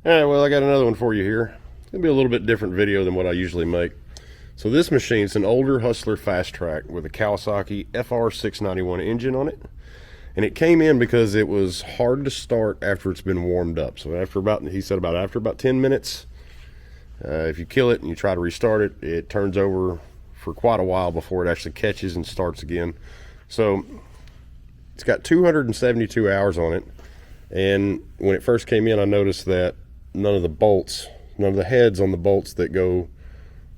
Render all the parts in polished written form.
Alright, well, I got another one for you here. It's going to be a little bit different video than what I usually make. So this machine's an older Hustler Fast Track with a Kawasaki FR 691 engine on it. And it came in because it was hard to start after it's been warmed up. So after about, he said after about 10 minutes, if you kill it and you try to restart it, it turns over for quite a while before it actually catches and starts again. So it's got 272 hours on it. And when it first came in, I noticed that none of the heads on the bolts that go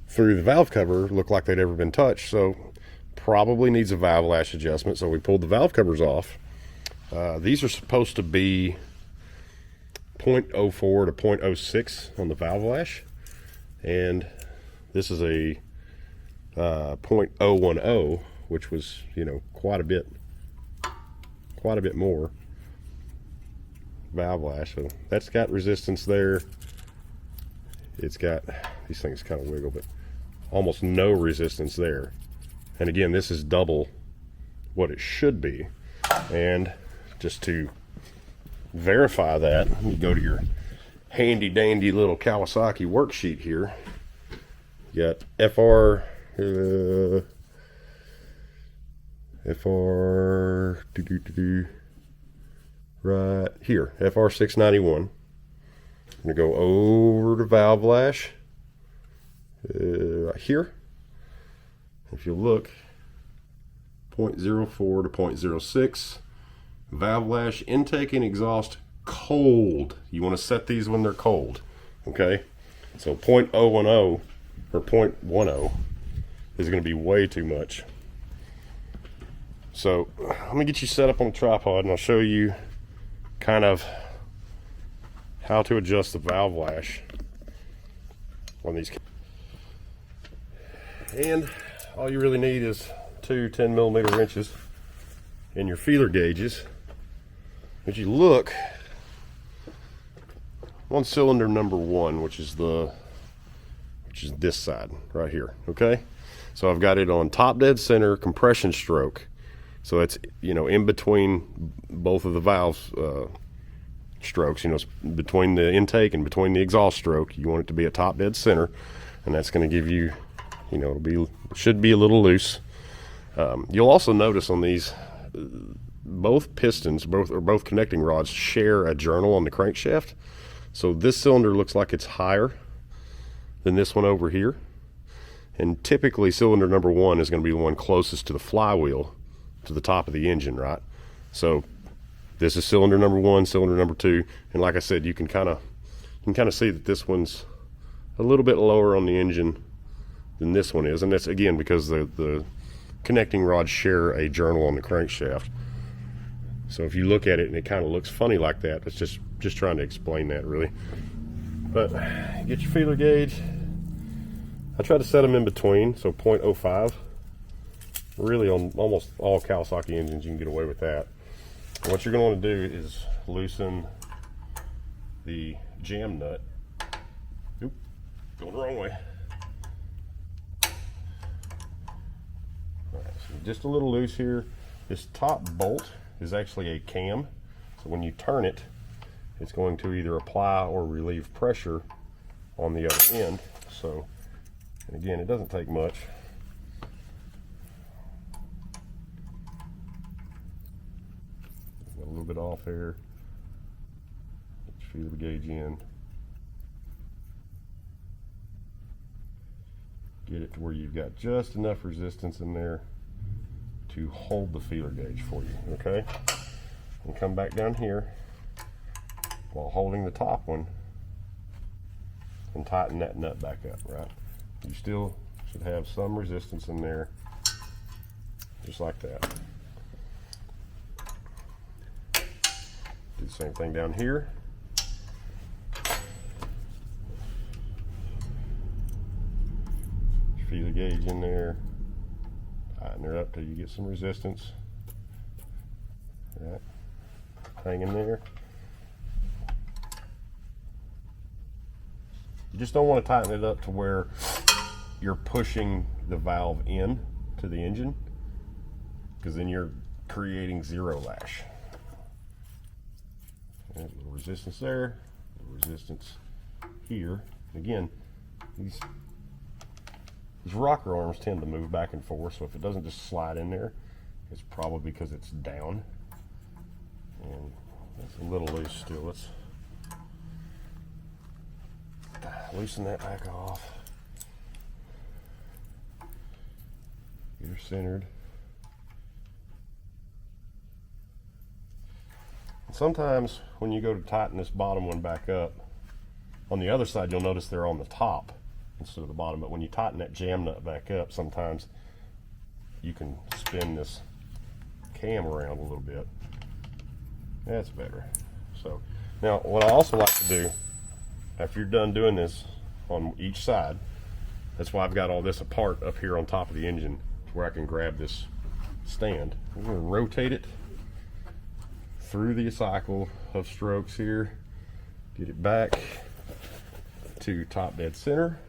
through the valve cover look like they'd ever been touched. So probably needs a valve lash adjustment. So we pulled the valve covers off. These are supposed to be 0.04 to 0.06 on the valve lash. And this is a 0.010, which was, quite a bit more valve lash. So that's got resistance there. It's got, these things kind of wiggle, but almost no resistance there. And again, this is double what it should be. And just to verify that, you go to your handy dandy little Kawasaki worksheet here. You got FR right here, FR 691. I'm gonna go over to valve lash right here. If you look, 0.04 to 0.06. Valve lash, intake and exhaust cold. You want to set these when they're cold. Okay, so 0.010 or 0.10 is going to be way too much. So let me get you set up on the tripod and I'll show you kind of how to adjust the valve lash on these. And all you really need is two 10mm wrenches and your feeler gauges. If you look on cylinder number 1, which is this side right here, okay? So I've got it on top dead center compression stroke. So it's, in between both of the valve strokes, it's between the intake and between the exhaust stroke. You want it to be at top dead center, and that's going to give you, should be a little loose. You'll also notice on these, both pistons, both connecting rods share a journal on the crankshaft. So this cylinder looks like it's higher than this one over here. And typically cylinder number 1 is going to be the one closest to the flywheel, to the top of the engine, right? So this is cylinder number 1, cylinder number 2, and like I said, you can kind of see that this one's a little bit lower on the engine than this one is, and that's again because the connecting rods share a journal on the crankshaft. So if you look at it and it kind of looks funny like that, it's just trying to explain that really. But get your feeler gauge. I try to set them in between, so 0.05. Really on almost all Kawasaki engines you can get away with that. And what you're going to want to do is loosen the jam nut. Oop, going the wrong way. All right, so just a little loose here. This top bolt is actually a cam, so when you turn it, it's going to either apply or relieve pressure on the other end. So, and again, it doesn't take much. Got a little bit off here. Feel the gauge in. Get it to where you've got just enough resistance in there to hold the feeler gauge for you, okay? And come back down here while holding the top one and tighten that nut back up, right? You still should have some resistance in there, just like that. Do the same thing down here. Feeler gauge in there. Tighten her up till you get some resistance. Right, hang in there. You just don't want to tighten it up to where you're pushing the valve in to the engine, because then you're creating zero lash. And a little resistance there, a resistance here. Again, these rocker arms tend to move back and forth, so if it doesn't just slide in there, it's probably because it's down. And it's a little loose still. Let's loosen that back off. Get her centered. Sometimes when you go to tighten this bottom one back up, on the other side you'll notice they're on the top instead of the bottom, but when you tighten that jam nut back up, sometimes you can spin this cam around a little bit. That's better. So now what I also like to do after you're done doing this on each side, that's why I've got all this apart up here on top of the engine where I can grab this stand. I'm going to rotate it through the cycle of strokes here, get it back to top dead center.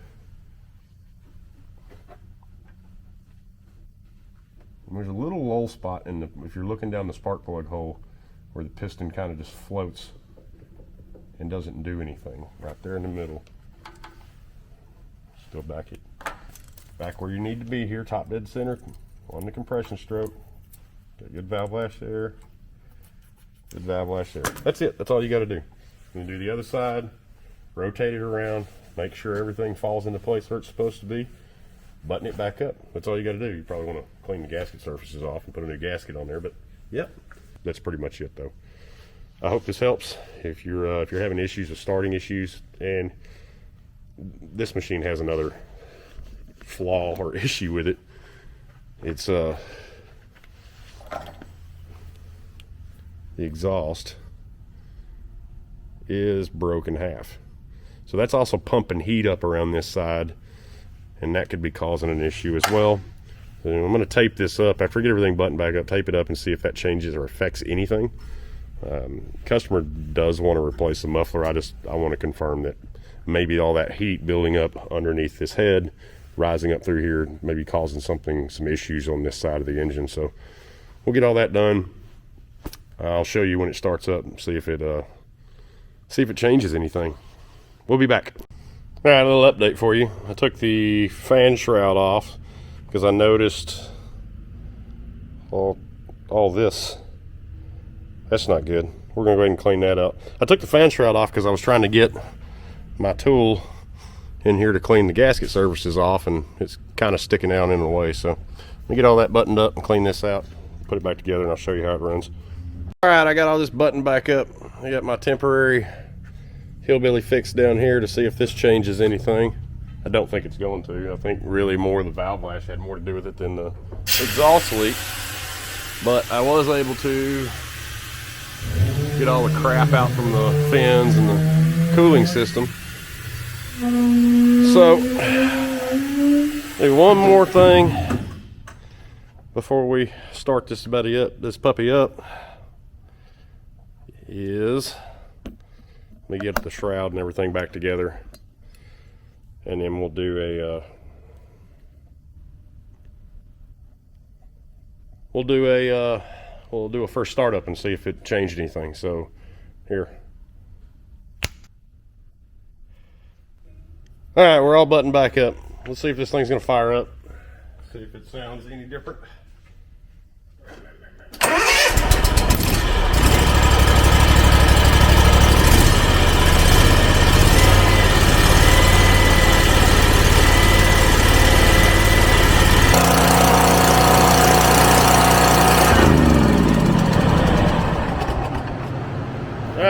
And there's a little lull spot in the, if you're looking down the spark plug hole, where the piston kind of just floats and doesn't do anything. Right there in the middle. Still back where you need to be here, top dead center on the compression stroke. Got a good valve lash there. Good valve lash there. That's it. That's all you got to do. You do the other side, rotate it around, make sure everything falls into place where it's supposed to be, button it back up. That's all you got to do. You probably want to clean the gasket surfaces off and put a new gasket on there, but yep, that's pretty much it though. I hope this helps. If you're having issues with starting issues, and this machine has another flaw or issue with it. It's the exhaust is broken half, so that's also pumping heat up around this side, and that could be causing an issue as well. So I'm going to tape this up after I get everything buttoned back up, tape it up and see if that changes or affects anything. Customer does want to replace the muffler. I want to confirm that maybe all that heat building up underneath this head, rising up through here, maybe causing some issues on this side of the engine. So we'll get all that done. I'll show you when it starts up and see if it changes anything. We'll be back. All right, a little update for you. I took the fan shroud off because I noticed all this. That's not good. We're gonna go ahead and clean that up. I took the fan shroud off because I was trying to get my tool in here to clean the gasket surfaces off, and it's kind of sticking out in the way. So let me get all that buttoned up and clean this out, put it back together, and I'll show you how it runs. All right, I got all this buttoned back up. I got my temporary hillbilly fixed down here to see if this changes anything. I don't think it's going to. I think really more the valve lash had more to do with it than the exhaust leak. But I was able to get all the crap out from the fins and the cooling system. So, do one more thing before we start this puppy up is, let me get the shroud and everything back together, and then we'll do a first startup and see if it changed anything. So here. All right, we're all buttoned back up. Let's see if this thing's gonna fire up. See if it sounds any different.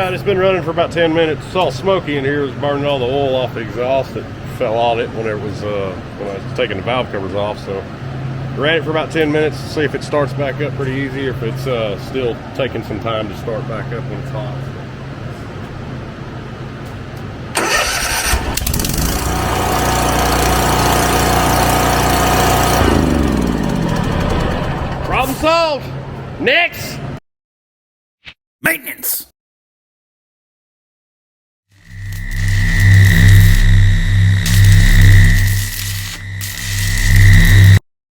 It's been running for about 10 minutes. It's all smoky in here. It was burning all the oil off the exhaust that fell on it when I was taking the valve covers off. So ran it for about 10 minutes to see if it starts back up pretty easy, or if it's still taking some time to start back up when it's hot. Problem solved. Next. Maintenance.